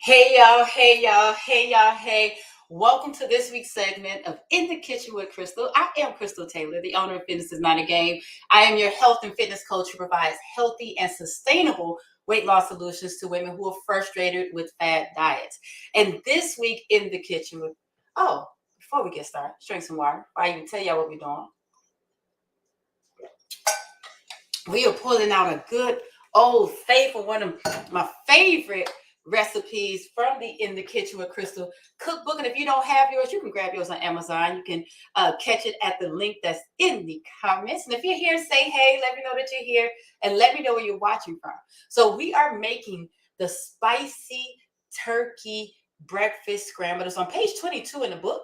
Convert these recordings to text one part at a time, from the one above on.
Hey y'all, hey y'all, hey y'all, hey. Welcome to this week's segment of In the Kitchen with Crystal. I am Crystal Taylor, the owner of Fitness is Not a Game. I am your health and fitness coach who provides healthy and sustainable weight loss solutions to women who are frustrated with fad diets. And this week in the kitchen with, before we get started, drink some water. I even tell y'all what we're doing. We are pulling out a good old faithful, one of my favorite recipes from the In the Kitchen with Crystal cookbook. And if you don't have yours, you can grab yours on Amazon. You can catch it at the link that's in the comments. And if you're here, say hey, let me know that you're here, and let me know where you're watching from. So we are making the spicy turkey breakfast scramble. It's on page 22 in the book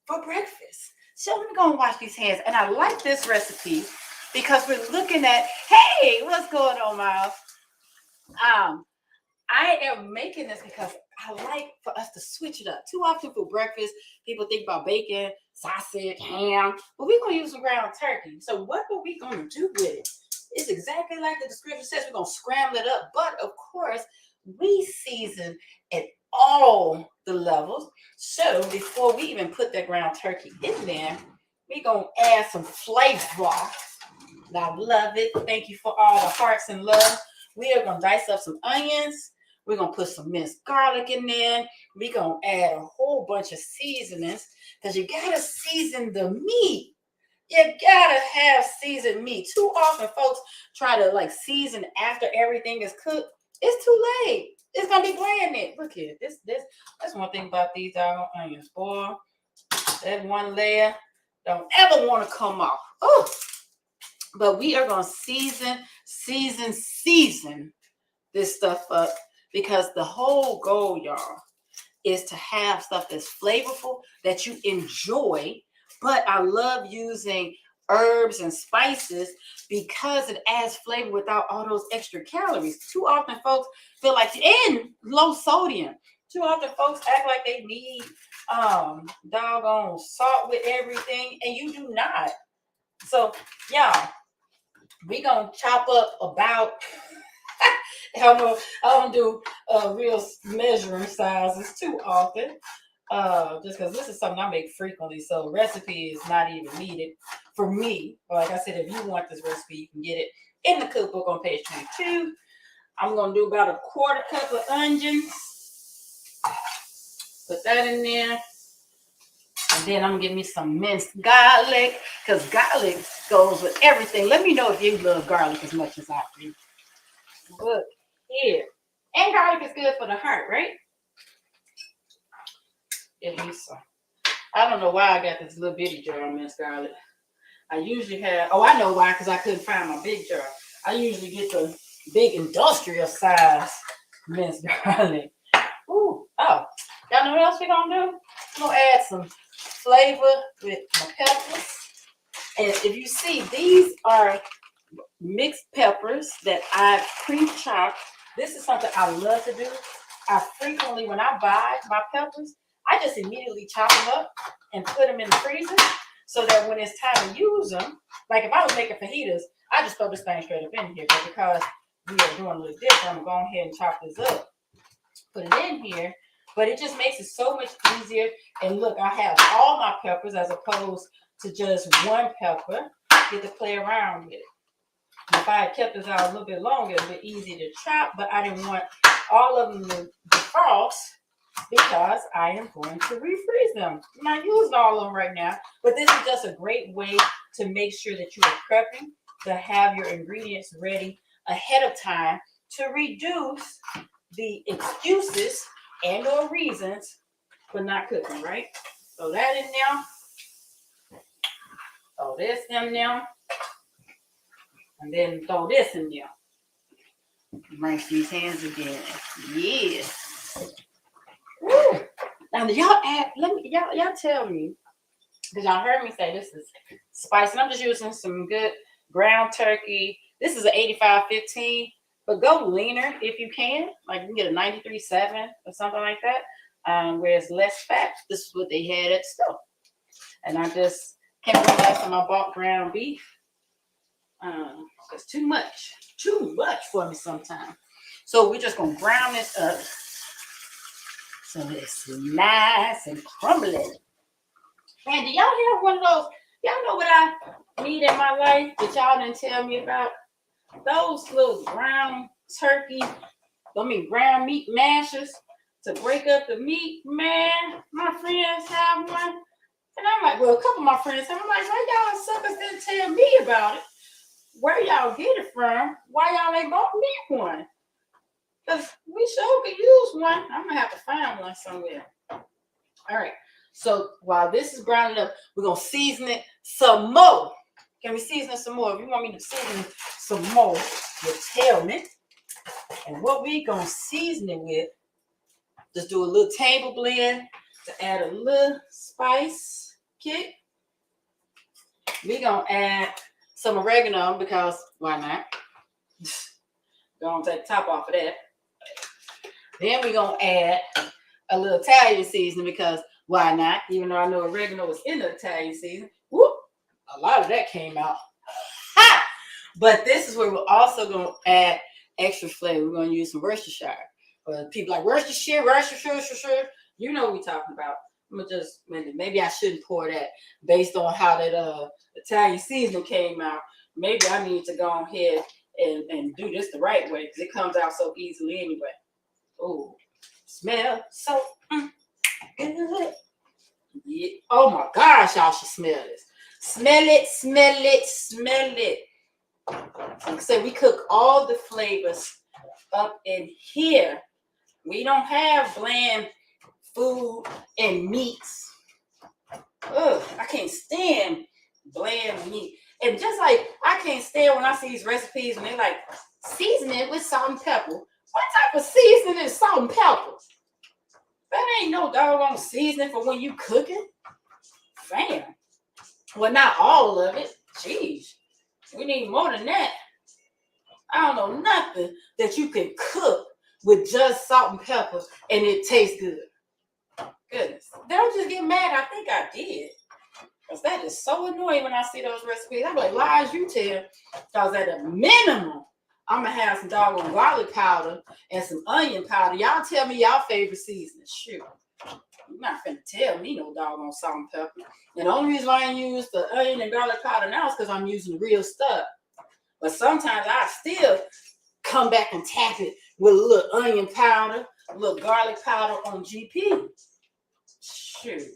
for breakfast. So let me go and wash these hands. And I like this recipe because we're looking at, hey, what's going on, Miles? I am making this because I like for us to switch it up. Too often for breakfast, people think about bacon, sausage, ham, but we're going to use some ground turkey. So what are we going to do with it? It's exactly like the description says. We're going to scramble it up. But, of course, we season at all the levels. So before we even put that ground turkey in there, we're going to add some flavor. I love it. Thank you for all the hearts and love. We are going to dice up some onions. We're going to put some minced garlic in there. We're going to add a whole bunch of seasonings because you got to season the meat. You got to have seasoned meat. Too often, folks try to season after everything is cooked. It's too late. It's going to be bland it. Look here. That's one thing about these doggone onions. Boy, that one layer don't ever want to come off. Oh, but we are going to season this stuff up because the whole goal, y'all, is to have stuff that's flavorful, that you enjoy. But I love using herbs and spices because it adds flavor without all those extra calories. Too often folks feel like, and low sodium. Too often folks act like they need doggone salt with everything, and you do not. So, y'all, we gonna chop up about I don't do real measuring sizes too often, just because this is something I make frequently, so recipe is not even needed for me. But like I said, if you want this recipe, you can get it in the cookbook on page 22. I'm gonna do about a quarter cup of onions. Put that in there. And then I'm gonna give me some minced garlic, because garlic goes with everything. Let me know if you love garlic as much as I do. Look here. And garlic is good for the heart, right? At least so. I don't know why I got this little bitty jar of minced garlic. I usually have, I know why, because I couldn't find my big jar. I usually get the big industrial size minced garlic. Ooh, y'all know what else we're gonna do? We're gonna add some flavor with my peppers. And if you see, these are mixed peppers that I've pre-chopped. This is something I love to do. I frequently, when I buy my peppers, I just immediately chop them up and put them in the freezer so that when it's time to use them, like if I was making fajitas, I just throw this thing straight up in here. But because we are doing a little different, I'm going to go ahead and chop this up, put it in here. But it just makes it so much easier. And look, I have all my peppers as opposed to just one pepper. Get to play around with it. If I had kept this out a little bit longer, it would be easy to chop, but I didn't want all of them to defrost because I am going to refreeze them. I'm not using all of them right now, but this is just a great way to make sure that you are prepping, to have your ingredients ready ahead of time to reduce the excuses and or reasons for not cooking, right? Throw that in there. Throw this in there. And then throw this in there. Rinse these hands again. Yeah. Woo. Now y'all y'all tell me, because y'all heard me say this is spicy. I'm just using some good ground turkey. This is an 85-15, but go leaner if you can. Like you can get a 93.7 or something like that, where it's less fat. This is what they had at the store. And I just can't remember last time I bought ground beef. It's too much for me sometimes. So we're just gonna brown this up. So it's nice and crumbly. And do y'all have one of those? Y'all know what I need in my life that y'all didn't tell me about? Those little ground meat mashers to break up the meat. Man, my friends have one. And I'm like, well, a couple of my friends have. I'm like, why y'all suckers didn't tell me about it? Where y'all get it from? Why y'all ain't bought me one? Because we sure could use one. I'm going to have to find one somewhere. All right. So while this is grounded up, we're going to season it some more. Can we season it some more? If you want me to season it some more, you tell me. And what we going to season it with, just do a little table blend to add a little spice kick. We're going to add some oregano because why not? Going to take the top off of that. Then we're going to add a little Italian seasoning because why not? Even though I know oregano was in the Italian season. Whoop! A lot of that came out. Ha! But this is where we're also going to add extra flavor. We're going to use some Worcestershire. People like Worcestershire. You know what we're talking about. I'm going to just, maybe I shouldn't pour that based on how that Italian seasoning came out. Maybe I need to go ahead and do this the right way because it comes out so easily anyway. Oh, smell so good. Yeah. Oh my gosh, y'all should smell this. Smell it, smell it, smell it. Like I said, we cook all the flavors up in here. We don't have bland food and meats. Ugh, I can't stand bland meat. And just like I can't stand when I see these recipes and they're like, season it with salt and pepper. What type of seasoning is salt and pepper? That ain't no doggone seasoning for when you cooking. Fam. Well, not all of it. Jeez. We need more than that. I don't know nothing that you can cook with just salt and pepper and it tastes good. Goodness. Don't just get mad. I think I did. Because that is so annoying when I see those recipes. I'm like, lies you tell. Because at a minimum, I'm going to have some doggone garlic powder and some onion powder. Y'all tell me y'all favorite seasoning. Shoot. You're not finna tell me no doggone salt and pepper. And the only reason why I use the onion and garlic powder now is because I'm using the real stuff. But sometimes I still come back and tap it with a little onion powder, a little garlic powder on GP. Shoot.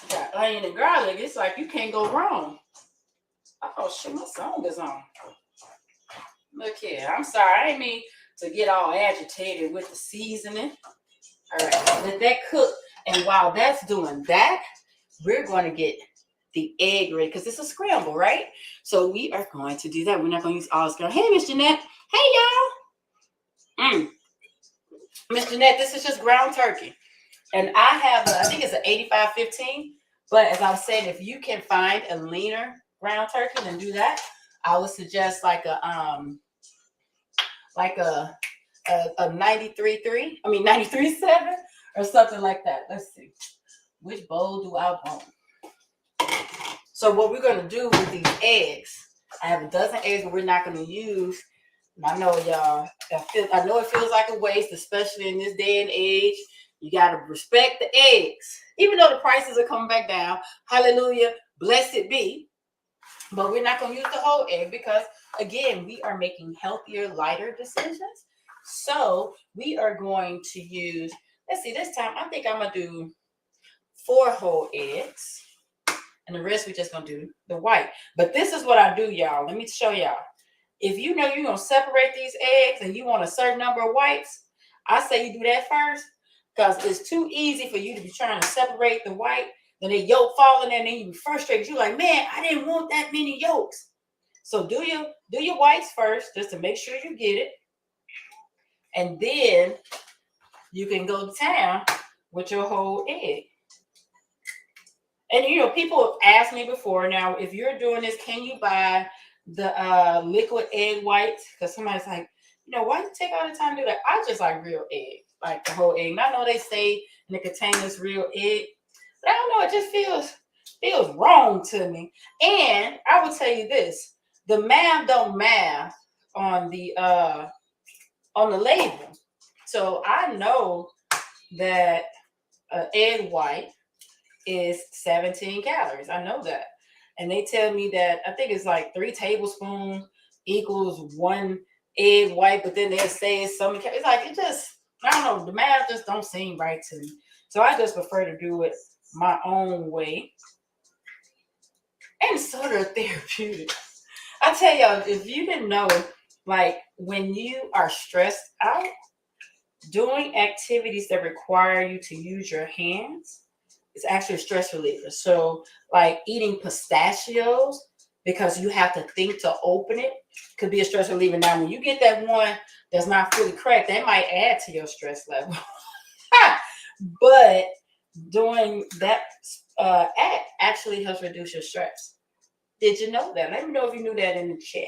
Got onion and garlic. It's like you can't go wrong. Oh, shoot, my song is on. Look here. I'm sorry. I didn't mean to get all agitated with the seasoning. All right. Let that cook. And while that's doing that, we're going to get the egg ready because it's a scramble, right? So we are going to do that. We're not going to use all scramble. Hey, Miss Jeanette. Hey, y'all. Miss Jeanette, this is just ground turkey. And I have, I think it's an 85-15. But as I was saying, if you can find a leaner ground turkey, then do that. I would suggest like a 93.3. I mean 93.7 or something like that. Let's see. Which bowl do I want? So what we're going to do with these eggs, I have a dozen eggs that we're not going to use. And I know y'all, I know it feels like a waste, especially in this day and age. You got to respect the eggs. Even though the prices are coming back down. Hallelujah. Blessed be. But we're not going to use the whole egg because, again, we are making healthier, lighter decisions. So we are going to use, let's see, this time I think I'm going to do 4 whole eggs. And the rest we're just going to do the white. But this is what I do, y'all. Let me show y'all. If you know you're going to separate these eggs and you want a certain number of whites, I say you do that first. Because it's too easy for you to be trying to separate the white, then the yolk falling there, and then you be frustrated. You're like, man, I didn't want that many yolks. So do your whites first, just to make sure you get it. And then you can go to town with your whole egg. And, you know, people have asked me before, now, if you're doing this, can you buy the liquid egg whites? Because somebody's like, you know, why you take all the time to do that? I just like real egg. Like the whole egg. And I know they say in the containers real egg, but I don't know. It just feels wrong to me. And I will tell you this: the math don't math on the label. So I know that an egg white is 17 calories. I know that. And they tell me that I think it's like 3 tablespoons equals one egg white, but then they'll say it's so many. It's like, it just, I don't know, the math just don't seem right to me. So I just prefer to do it my own way. And it's sort of therapeutic. I tell y'all, if you didn't know, like when you are stressed out, doing activities that require you to use your hands is actually a stress reliever. So, like eating pistachios because you have to think to open it could be a stress reliever. Now, when you get that one that's not fully cracked, that might add to your stress level. But doing that act actually helps reduce your stress. Did you know that? Let me know if you knew that in the chat.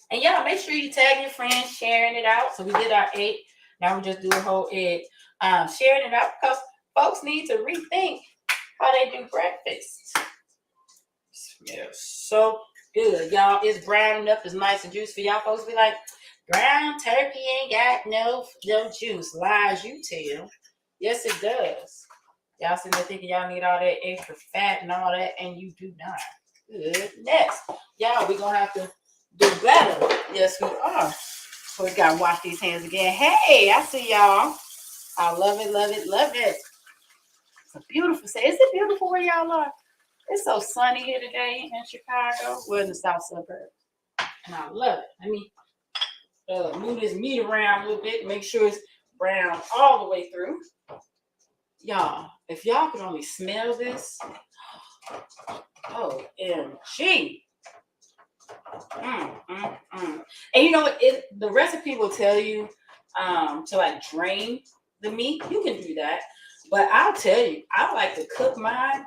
And yeah, make sure you tag your friends sharing it out. So we did our 8. Now we just do a whole egg. Sharing it out because folks need to rethink how they do breakfast. Smells so good, y'all. It's browning up. It's nice and juicy for y'all folks. Be like, ground turkey ain't got no juice. Lies you tell. Yes, it does. Y'all sitting there thinking y'all need all that extra fat and all that, and you do not. Good. Next, y'all, we're going to have to do better. Yes, we are. So we got to wash these hands again. Hey, I see y'all. I love it, love it, love it. It's a beautiful day. Is it beautiful where y'all are? It's so sunny here today in Chicago. We're in the south suburbs. And I love it. Let me move this meat around a little bit. Make sure it's brown all the way through. Y'all, if y'all could only smell this. OMG. And you know what? The recipe will tell you to like drain the meat. You can do that. But I'll tell you, I like to cook mine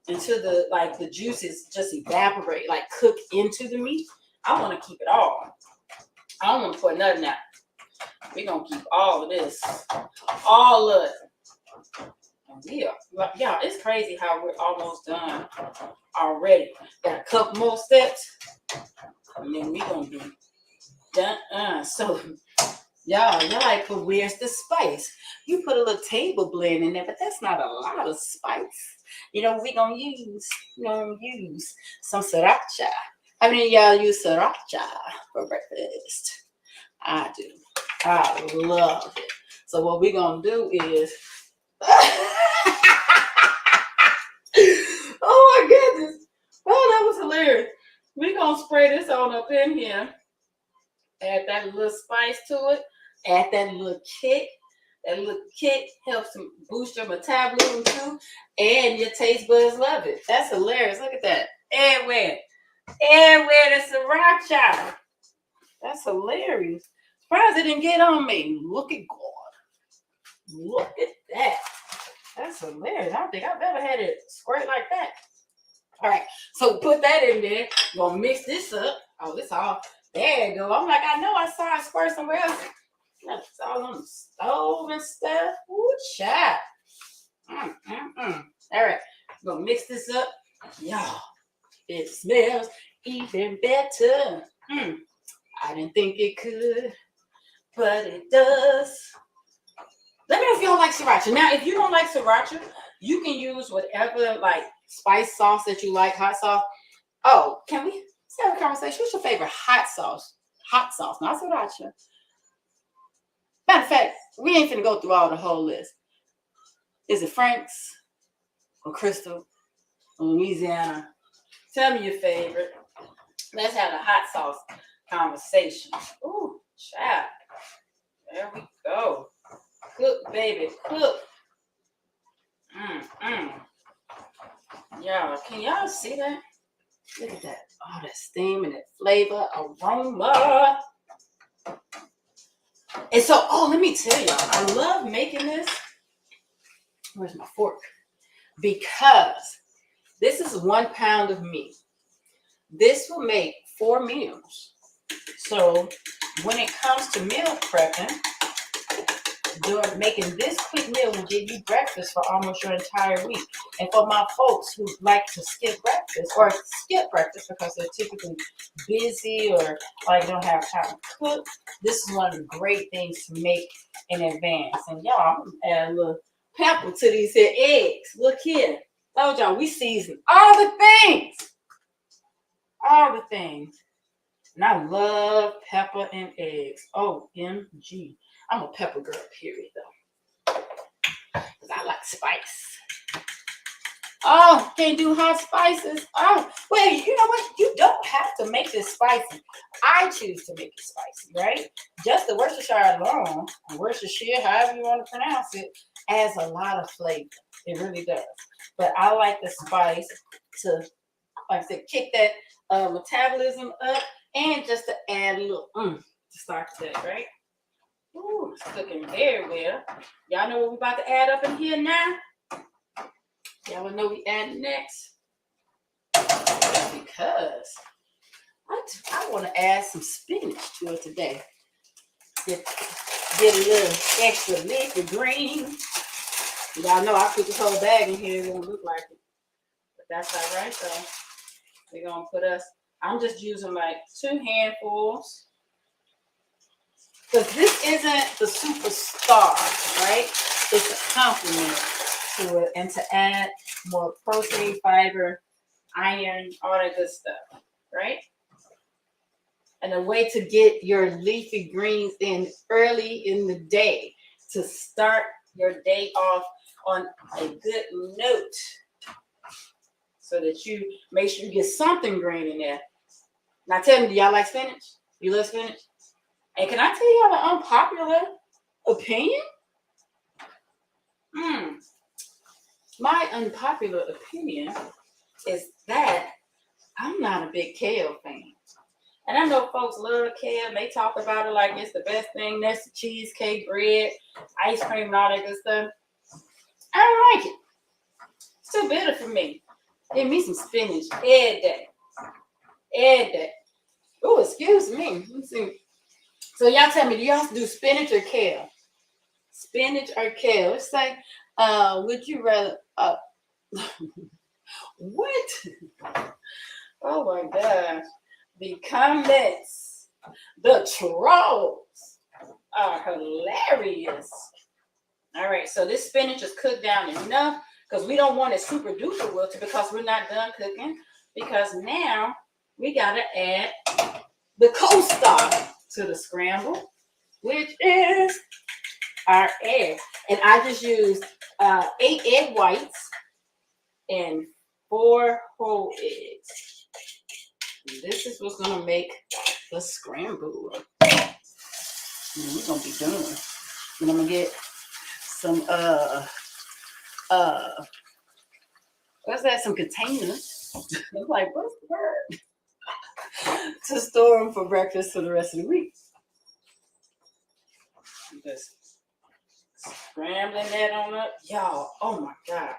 until the juices just evaporate, like cook into the meat. I want to keep it all. I don't want to put nothing out. We're going to keep all of this. All of it. Yeah, it's crazy how we're almost done already. Got a couple more steps, and then we're going to be done. So, y'all like, but where's the spice? You put a little table blend in there, but that's not a lot of spice. You know, we're going to use some sriracha. How many of y'all use sriracha for breakfast? I do. I love it. So what we're going to do is... Oh my goodness. Oh, that was hilarious. We're going to spray this on up in here. Add that little spice to it. Add that little kick. That little kick helps to boost your metabolism too. And your taste buds love it. That's hilarious. Look at that. Everywhere the sriracha. That's hilarious. Surprised it didn't get on me. Look at God. Look at that. That's hilarious. I don't think I've ever had it squirt like that. All right. So put that in there. Gonna mix this up. Oh, this all. There you go. I'm like, I know I saw it squirt somewhere else. It's all on the stove and stuff. Ooh, child. All right. Gonna mix this up. Y'all, it smells even better. I didn't think it could, but it does. Let me know if y'all like sriracha. Now, if you don't like sriracha, you can use whatever like spice sauce that you like, hot sauce. Oh, can we have a conversation? What's your favorite hot sauce? Hot sauce, not sriracha. Matter of fact, we ain't finna go through all the whole list. Is it Frank's or Crystal or Louisiana? Tell me your favorite. Let's have a hot sauce conversation. Ooh, child. There we go. Cook, baby, cook. Y'all, can y'all see that? Look at that. Oh, that steam and that flavor, aroma. And so, let me tell y'all, I love making this. Where's my fork? Because this is 1 pound of meat. This will make 4 meals. So when it comes to meal prepping, doing making this quick meal will give you breakfast for almost your entire week. And for my folks who like to skip breakfast because they're typically busy or like don't have time to cook, this is one of the great things to make in advance. And y'all, I'm gonna add a little pepper to these here eggs. Look here. Told y'all we season all the things. All the things. And I love pepper and eggs. OMG. I'm a pepper girl, period, though. Because I like spice. Oh, can't do hot spices. Oh, well, you know what? You don't have to make this spicy. I choose to make it spicy, right? Just the Worcestershire alone, Worcestershire, however you want to pronounce it, adds a lot of flavor. It really does. But I like the spice to, like I said, kick that metabolism up and just to add a little to start that, right? Ooh, it's cooking very well. Y'all know what we're about to add up in here now? Y'all wanna know what we add next? Because I want to add some spinach to it today. Get a little extra leafy green. Y'all know I put this whole bag in here. It won't look like it. But that's all right, so we're going to put I'm just using like 2 handfuls. Because this isn't the superstar, right? It's a complement to it and to add more protein, fiber, iron, all that good stuff, right? And a way to get your leafy greens in early in the day to start your day off on a good note so that you make sure you get something green in there. Now tell me, do y'all like spinach? You love spinach? And can I tell y'all an unpopular opinion? My unpopular opinion is that I'm not a big kale fan. And I know folks love kale. They talk about it like it's the best thing next to cheesecake, bread, ice cream, and all that good stuff. I don't like it. It's too bitter for me. Give me some spinach every day. Every day. Oh, excuse me. Let's see. So y'all tell me, do y'all do spinach or kale? Spinach or kale? It's like, would you rather, what? Oh my gosh. The comments, the trolls are hilarious. All right, so this spinach is cooked down enough because we don't want it super duper wilted because we're not done cooking. Because now we gotta add the co-star to the scramble, which is our egg. And I just used 8 egg whites and 4 whole eggs. And this is what's gonna make the scramble. And we're gonna be done. And I'm gonna get some what's that? Some containers. I'm like, what's the word? To store them for breakfast for the rest of the week. Just scrambling that on up, y'all. Oh my God!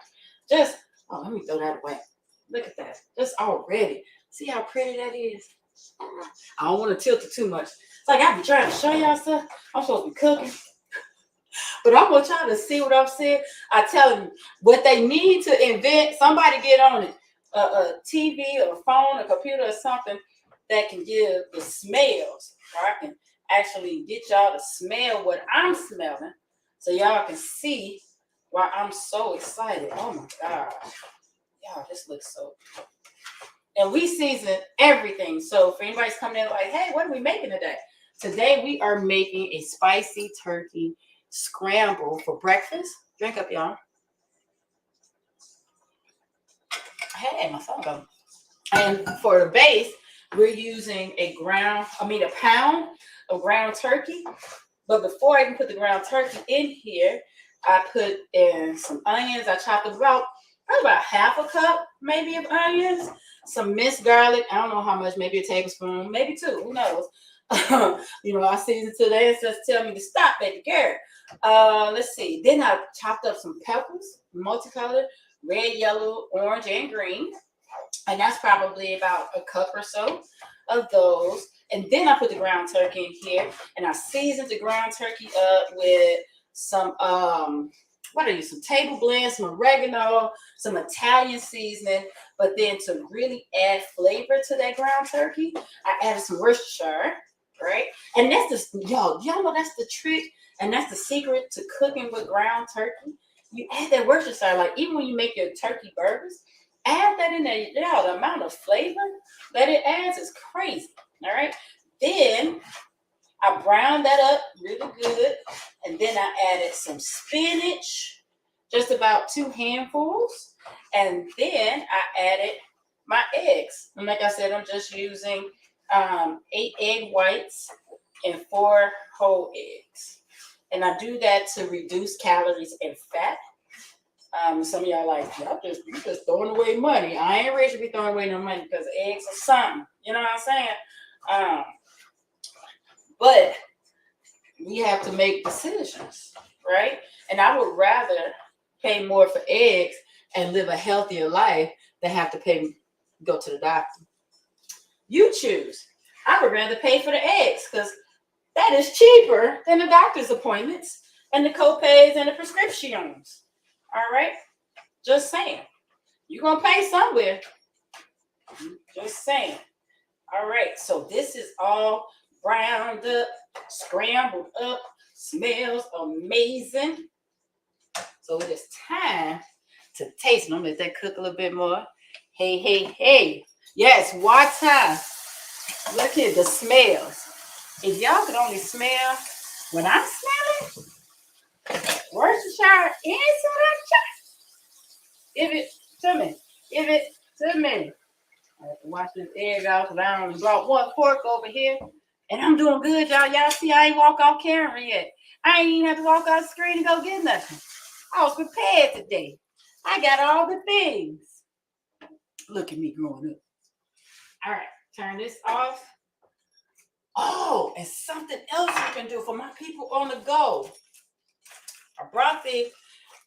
Let me throw that away. Look at that. Just already. See how pretty that is? I don't want to tilt it too much. It's like I be trying to show y'all stuff. I'm supposed to be cooking. But I want y'all to see what I'm saying. I tell you, what they need to invent, somebody get on it. A TV or a phone, a computer or something that can give the smells. Or I can actually get y'all to smell what I'm smelling so y'all can see why I'm so excited. Oh my God. Y'all, this looks so good. And we season everything. So if anybody's coming in like, hey, what are we making today? Today we are making a spicy turkey scramble for breakfast. Drink up, y'all. Hey, my phone go. And for the base, we're using a pound of ground turkey. But before I even put the ground turkey in here, I put in some onions. I chopped about half a cup, maybe, of onions. Some minced garlic. I don't know how much, maybe a tablespoon, maybe 2. Who knows? I seasoned to the ancestors tell me to stop, baby girl. Let's see. Then I chopped up some peppers, multicolored, red, yellow, orange, and green. And that's probably about a cup or so of those. And then I put the ground turkey in here. And I seasoned the ground turkey up with some what are you? Some table blend, some oregano, some Italian seasoning. But then to really add flavor to that ground turkey, I added some Worcestershire, right? And that's the y'all know that's the trick, and that's the secret to cooking with ground turkey. You add that Worcestershire, like even when you make your turkey burgers, add that in there. Y'all, the amount of flavor that it adds is crazy. All right. Then I browned that up really good, and then I added some spinach, just about 2 handfuls, and then I added my eggs. And like I said, I'm just using 8 egg whites and 4 whole eggs, and I do that to reduce calories and fat. Some of y'all like, you just throwing away money. I ain't ready to be throwing away no money because eggs are something. You know what I'm saying? But we have to make decisions, right? And I would rather pay more for eggs and live a healthier life than have to go to the doctor. You choose. I would rather pay for the eggs because that is cheaper than the doctor's appointments and the co-pays and the prescriptions. All right? Just saying. You're going to pay somewhere. Just saying. All right. So this is all browned up, scrambled up, smells amazing. So it is time to taste. I'm going to let that cook a little bit more. Hey, hey, hey. Yes, water. Look at the smells. If y'all could only smell when I smell it, Worcestershire inside that shot. Give it to me. Give it to me. I have to wash this egg out because I only brought 1 fork over here. And I'm doing good, y'all. Y'all see I ain't walk off camera yet. I ain't even have to walk off the screen and go get nothing. I was prepared today. I got all the things. Look at me growing up. All right, turn this off. Oh, and something else you can do for my people on the go. I brought this.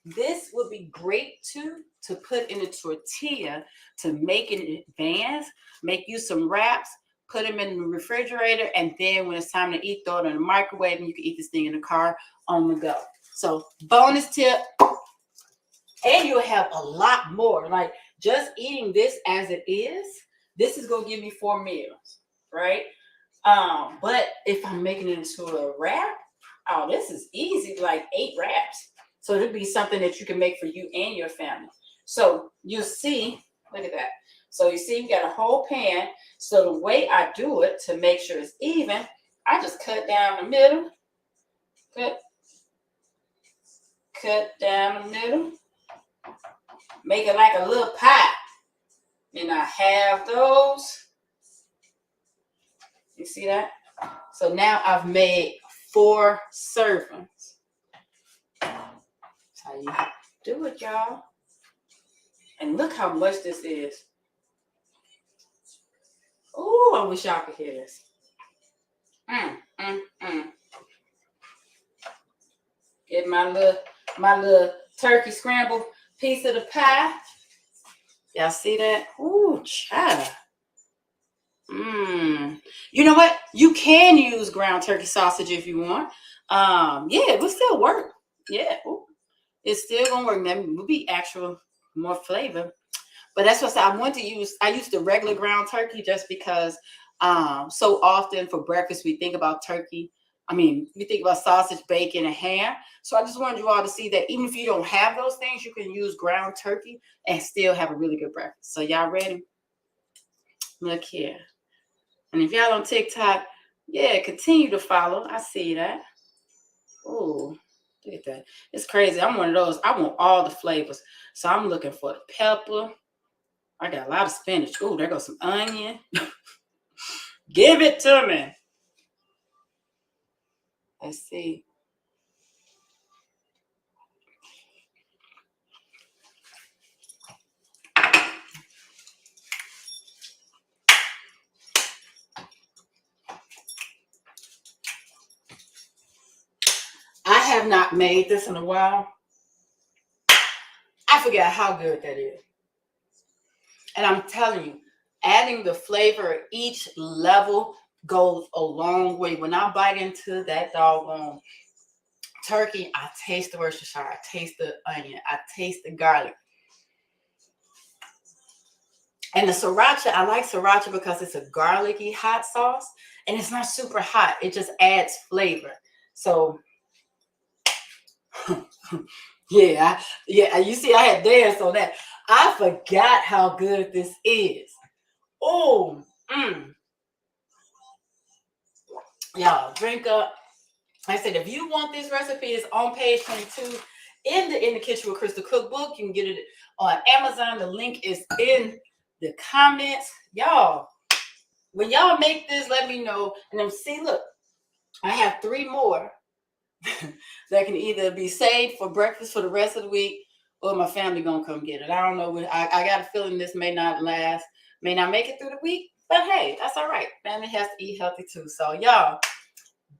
This would be great too to put in a tortilla to make in advance. Make you some wraps, put them in the refrigerator, and then when it's time to eat, throw it in the microwave, and you can eat this thing in the car on the go. So bonus tip, and you'll have a lot more. Like just eating this as it is, this is gonna give me 4 meals, right? But if I'm making it into a wrap, oh, this is easy, like 8 wraps. So it'll be something that you can make for you and your family. So you see, look at that. So you see, we got a whole pan. So the way I do it to make sure it's even, I just cut down the middle. Cut down the middle. Make it like a little pie. And I have those. You see that? So now I've made 4 servings. That's how you do it, y'all. And look how much this is. Oh, I wish y'all could hear this. Get my little turkey scramble piece of the pie. Y'all see that? Ooh, child. You know what? You can use ground turkey sausage if you want. Yeah, it will still work. Yeah, it's still gonna work. That will be actual more flavor. But that's what I want to use. I use the regular ground turkey just because so often for breakfast we think about turkey. I mean, we think about sausage, bacon, and ham. So I just wanted you all to see that even if you don't have those things, you can use ground turkey and still have a really good breakfast. So y'all ready? Look here. And if y'all on TikTok, yeah, continue to follow. I see that. Oh, look at that. It's crazy. I'm one of those. I want all the flavors. So I'm looking for the pepper. I got a lot of spinach. Oh, there goes some onion. Give it to me. Let's see. I have not made this in a while. I forgot how good that is. And I'm telling you, adding the flavor at each level goes a long way. When I bite into that doggone turkey, I taste the Worcestershire, I taste the onion, I taste the garlic. And the sriracha, I like sriracha because it's a garlicky hot sauce and it's not super hot. It just adds flavor. So yeah, you see I had danced on that. I forgot how good this is. Oh, y'all drink up. Like I said, if you want this recipe, it's on page 22 in the Kitchen with Crystal cookbook. You can get it on Amazon. The link is in the comments. Y'all, when y'all make this, let me know. And then see, look, I have 3 more that can either be saved for breakfast for the rest of the week, or my family gonna come get it. I don't know. I got a feeling this may not last, may not make it through the week, but hey, that's all right. Family has to eat healthy too. So y'all,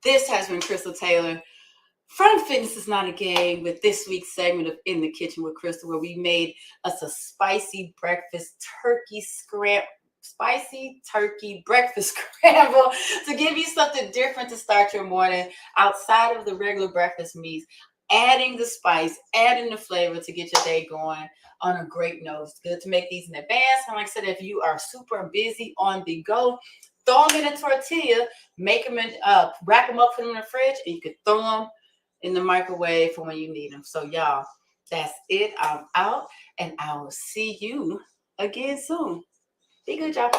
this has been Crystal Taylor from Fitness is Not a Game with this week's segment of In the Kitchen with Crystal, where we made us a spicy breakfast spicy turkey breakfast scramble to give you something different to start your morning outside of the regular breakfast meats, adding the spice, adding the flavor to get your day going on a great note. It's good to make these in advance. And like I said, if you are super busy on the go, throw them in a tortilla, make them in, wrap them up, put them in the fridge, and you can throw them in the microwave for when you need them. So y'all, that's it. I'm out, and I will see you again soon. Be good, y'all.